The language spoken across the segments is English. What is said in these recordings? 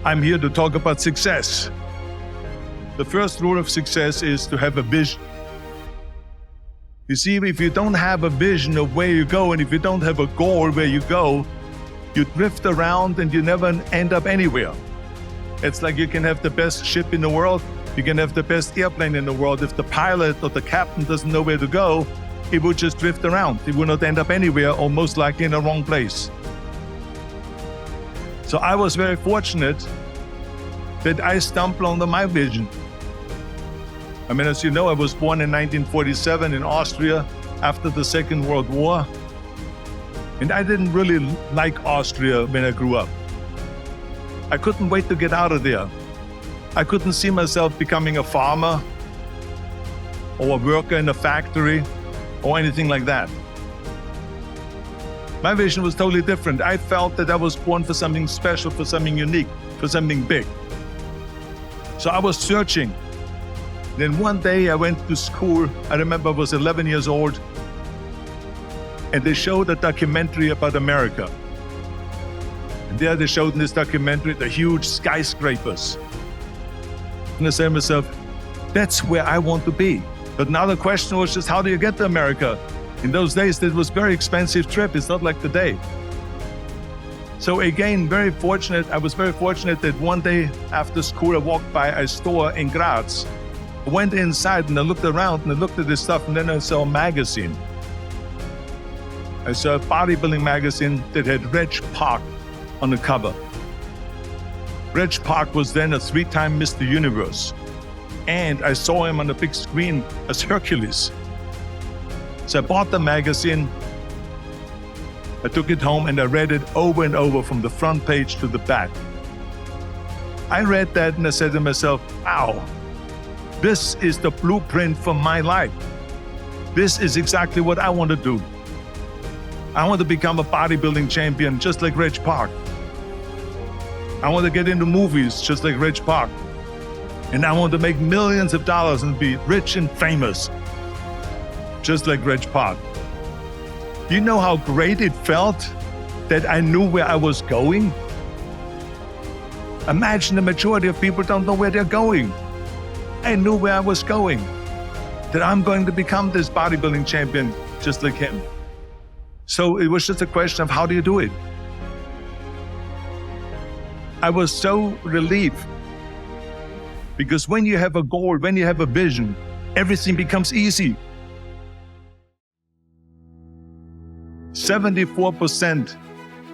I'm here to talk about success. The first rule of success is to have a vision. You see, if you don't have a vision of where you go, and if you don't have a goal where you go, you drift around and you never end up anywhere. It's like you can have the best ship in the world, you can have the best airplane in the world. If the pilot or the captain doesn't know where to go, it will just drift around. It will not end up anywhere, or most likely in the wrong place. So I was very fortunate that I stumbled onto my vision. I mean, as you know, I was born in 1947 in Austria after the Second World War. And I didn't really like Austria when I grew up. I couldn't wait to get out of there. I couldn't see myself becoming a farmer or a worker in a factory or anything like that. My vision was totally different. I felt that I was born for something special, for something unique, for something big. So I was searching. Then one day I went to school. I remember I was 11 years old, and they showed a documentary about America. And there they showed in this documentary the huge skyscrapers. And I said to myself, that's where I want to be. But now the question was just, how do you get to America? In those days, it was a very expensive trip. It's not like today. So again, I was very fortunate that one day after school, I walked by a store in Graz. I went inside and I looked around and I looked at this stuff, and then I saw a magazine. I saw a bodybuilding magazine that had Reg Park on the cover. Reg Park was then a 3-time Mr. Universe. And I saw him on the big screen as Hercules. So I bought the magazine, I took it home and I read it over and over from the front page to the back. I read that and I said to myself, wow, this is the blueprint for my life. This is exactly what I want to do. I want to become a bodybuilding champion just like Reg Park. I want to get into movies just like Reg Park. And I want to make millions of dollars and be rich and famous just like Reg Park. You know how great it felt that I knew where I was going? Imagine the majority of people don't know where they're going. I knew where I was going, that I'm going to become this bodybuilding champion just like him. So it was just a question of how do you do it? I was so relieved, because when you have a goal, when you have a vision, everything becomes easy. 74%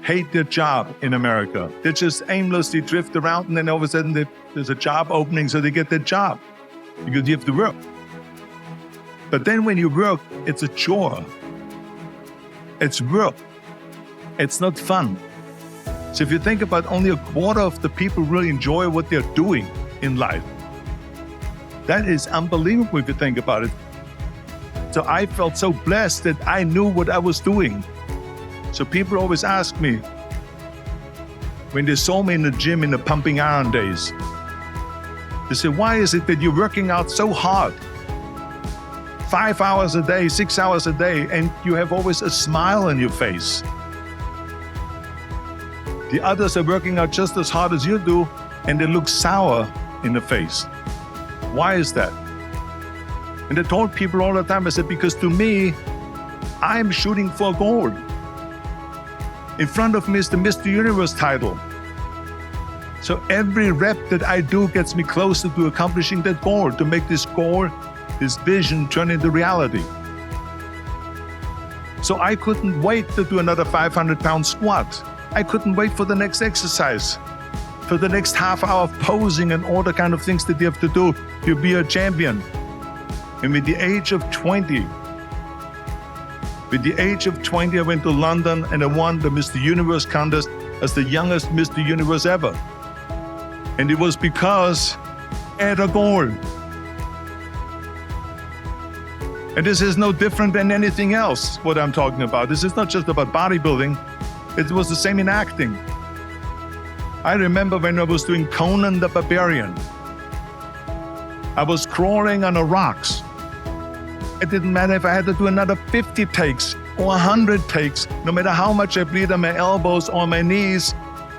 hate their job in America. They just aimlessly drift around, and then all of a sudden there's a job opening, so they get their job because you have to work. But then when you work, it's a chore. It's work. It's not fun. So if you think about, only a quarter of the people really enjoy what they're doing in life. That is unbelievable if you think about it. So I felt so blessed that I knew what I was doing. So people always ask me, when they saw me in the gym in the pumping iron days, they said, why is it that you're working out so hard? 5 hours a day, 6 hours a day, and you have always a smile on your face. The others are working out just as hard as you do, and they look sour in the face. Why is that? And I told people all the time, I said, because to me, I'm shooting for a goal. In front of me is the Mr. Universe title. So every rep that I do gets me closer to accomplishing that goal, to make this goal, this vision turn into reality. So I couldn't wait to do another 500-pound squat. I couldn't wait for the next exercise, for the next half hour of posing and all the kind of things that you have to do to be a champion. And with the age of 20, I went to London and I won the Mr. Universe contest as the youngest Mr. Universe ever. And it was because I had a goal. And this is no different than anything else, what I'm talking about. This is not just about bodybuilding. It was the same in acting. I remember when I was doing Conan the Barbarian. I was crawling on the rocks. It didn't matter if I had to do another 50 takes or 100 takes, no matter how much I bleed on my elbows or my knees,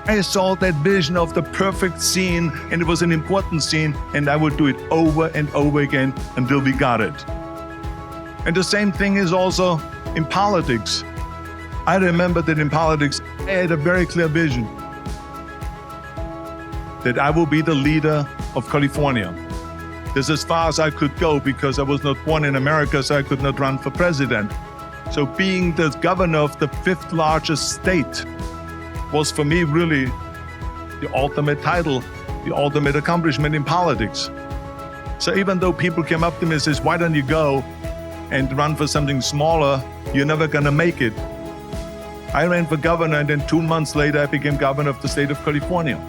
I saw that vision of the perfect scene, and it was an important scene, and I would do it over and over again until we got it. And the same thing is also in politics. I remember that in politics, I had a very clear vision that I will be the leader of California. That's as far as I could go because I was not born in America, so I could not run for president. So being the governor of the 5th largest state was for me really the ultimate title, the ultimate accomplishment in politics. So even though people came up to me and says, why don't you go and run for something smaller, you're never gonna make it. I ran for governor, and then 2 months later I became governor of the state of California.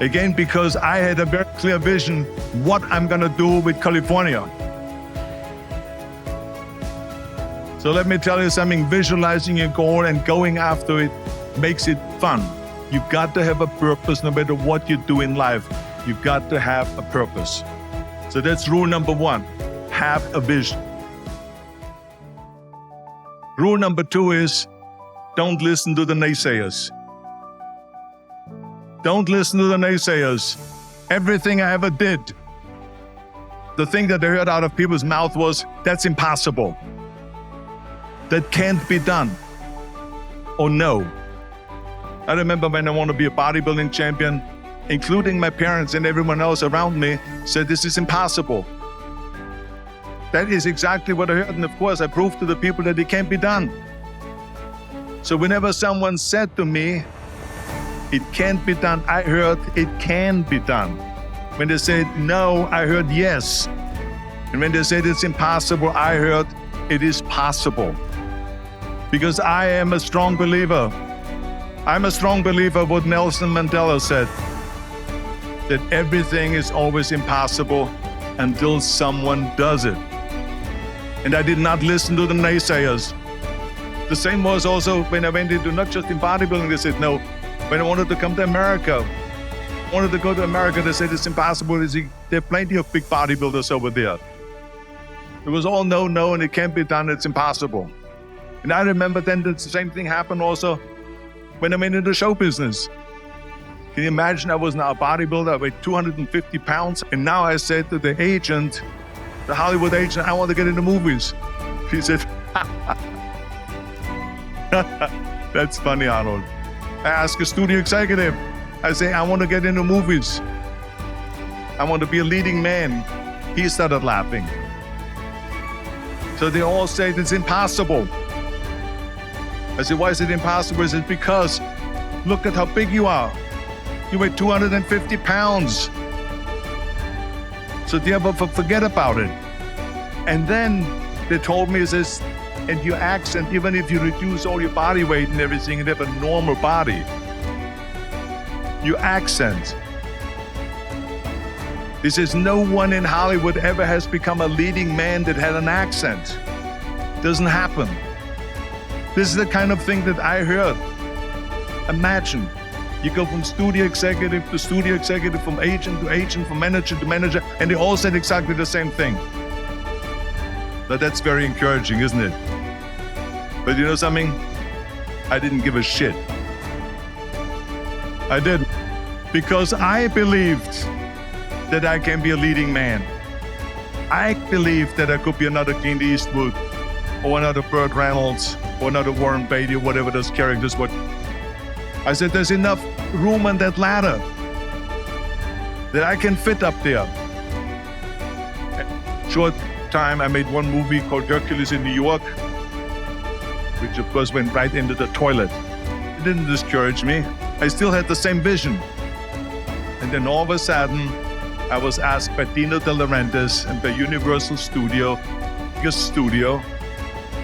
Again, because I had a very clear vision what I'm gonna do with California. So let me tell you something, visualizing your goal and going after it makes it fun. You've got to have a purpose no matter what you do in life. You've got to have a purpose. So that's rule number 1, have a vision. Rule number 2 is don't listen to the naysayers. Don't listen to the naysayers. Everything I ever did, the thing that I heard out of people's mouth was, that's impossible. That can't be done. Or no. I remember when I wanted to be a bodybuilding champion, including my parents and everyone else around me, said this is impossible. That is exactly what I heard, and of course I proved to the people that it can't be done. So whenever someone said to me, it can't be done, I heard it can be done. When they said no, I heard yes. And when they said it's impossible, I heard it is possible. Because I am a strong believer. I'm a strong believer of what Nelson Mandela said, that everything is always impossible until someone does it. And I did not listen to the naysayers. The same was also when I went into, not just in bodybuilding, they said no. When I wanted to come to America, wanted to go to America, they said it's impossible. There are plenty of big bodybuilders over there. It was all no, and it can't be done, it's impossible. And I remember then the same thing happened also when I went into show business. Can you imagine, I was now a bodybuilder, I weighed 250 pounds, and now I said to the agent, the Hollywood agent, I want to get into movies. He said, that's funny, Arnold. I asked a studio executive, I say, I want to get into movies. I want to be a leading man. He started laughing. So they all said it's impossible. I said, why is it impossible? He said, because look at how big you are. You weigh 250 pounds. So therefore, forget about it. And then they told me, this, and your accent, even if you reduce all your body weight and everything and have a normal body, your accent. He says, no one in Hollywood ever has become a leading man that had an accent. Doesn't happen. This is the kind of thing that I heard. Imagine, you go from studio executive to studio executive, from agent to agent, from manager to manager, and they all said exactly the same thing. But that's very encouraging, isn't it? But you know something? I didn't give a shit. I didn't. Because I believed that I can be a leading man. I believed that I could be another Clint Eastwood, or another Burt Reynolds, or another Warren Beatty, or whatever those characters were. I said, there's enough room on that ladder that I can fit up there. Short time, I made one movie called Hercules in New York, which of course went right into the toilet. It didn't discourage me. I still had the same vision. And then all of a sudden, I was asked by Dino De Laurentiis and by Universal Studio, biggest studio,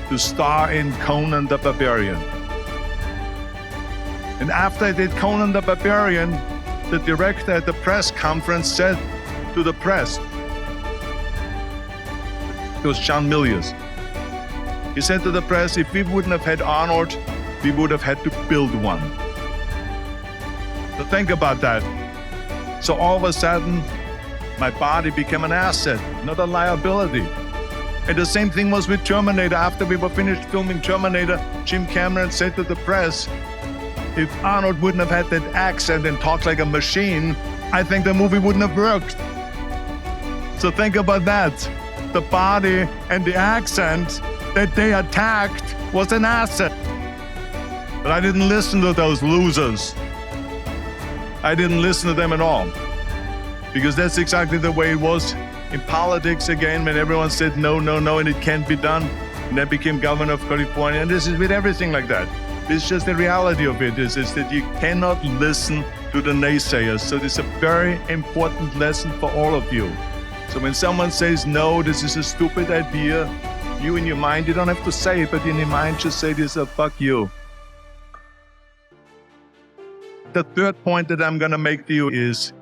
to star in Conan the Barbarian. And after I did Conan the Barbarian, the director at the press conference said to the press, it was John Milius. He said to the press, if we wouldn't have had Arnold, we would have had to build one. So think about that. So all of a sudden, my body became an asset, not a liability. And the same thing was with Terminator. After we were finished filming Terminator, Jim Cameron said to the press, If Arnold wouldn't have had that accent and talked like a machine, I think the movie wouldn't have worked. So think about that. The body and the accent that they attacked was an asset. But I didn't listen to those losers. I didn't listen to them at all. Because that's exactly the way it was in politics again, when everyone said no, no, no, and it can't be done. And I became governor of California. And this is with everything like that. It's just the reality of it is that you cannot listen to the naysayers. So this is a very important lesson for all of you. So when someone says, no, this is a stupid idea, you in your mind, you don't have to say it, but in your mind just say this, fuck you. The third point that I'm gonna make to you is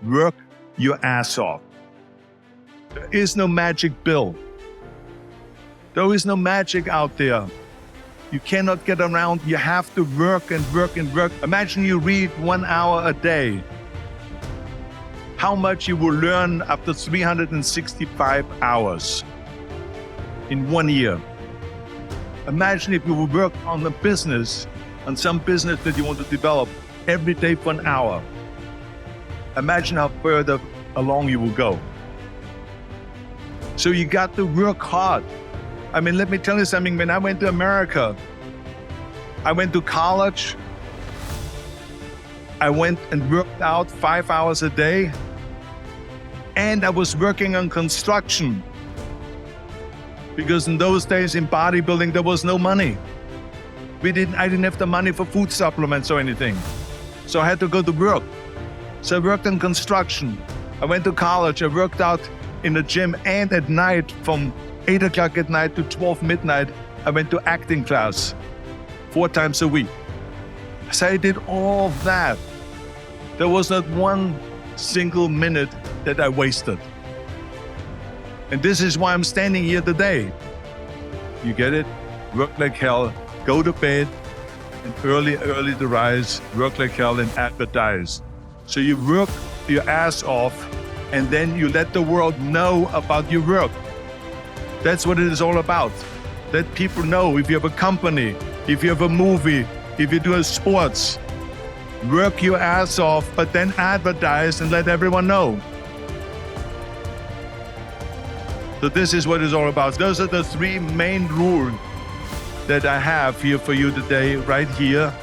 work your ass off. There is no magic pill. There is no magic out there. You cannot get around. You have to work and work and work. Imagine you read 1 hour a day. How much you will learn after 365 hours in 1 year. Imagine if you will work on a business, on some business that you want to develop every day for an hour. Imagine how further along you will go. So you got to work hard. I mean, let me tell you something. When I went to America, I went to college. I went and worked out 5 hours a day. And I was working on construction. Because in those days in bodybuilding, there was no money. I didn't have the money for food supplements or anything. So I had to go to work. So I worked in construction. I went to college. I worked out in the gym, and at night from 8 o'clock at night to 12 midnight, I went to acting class 4 times a week. So I did all of that. There was not one single minute that I wasted. And this is why I'm standing here today. You get it? Work like hell, go to bed, and early to rise, work like hell and advertise. So you work your ass off, and then you let the world know about your work. That's what it is all about. Let people know. If you have a company, if you have a movie, if you do sports, work your ass off, but then advertise and let everyone know. So this is what it's all about. Those are the 3 main rules that I have here for you today, right here.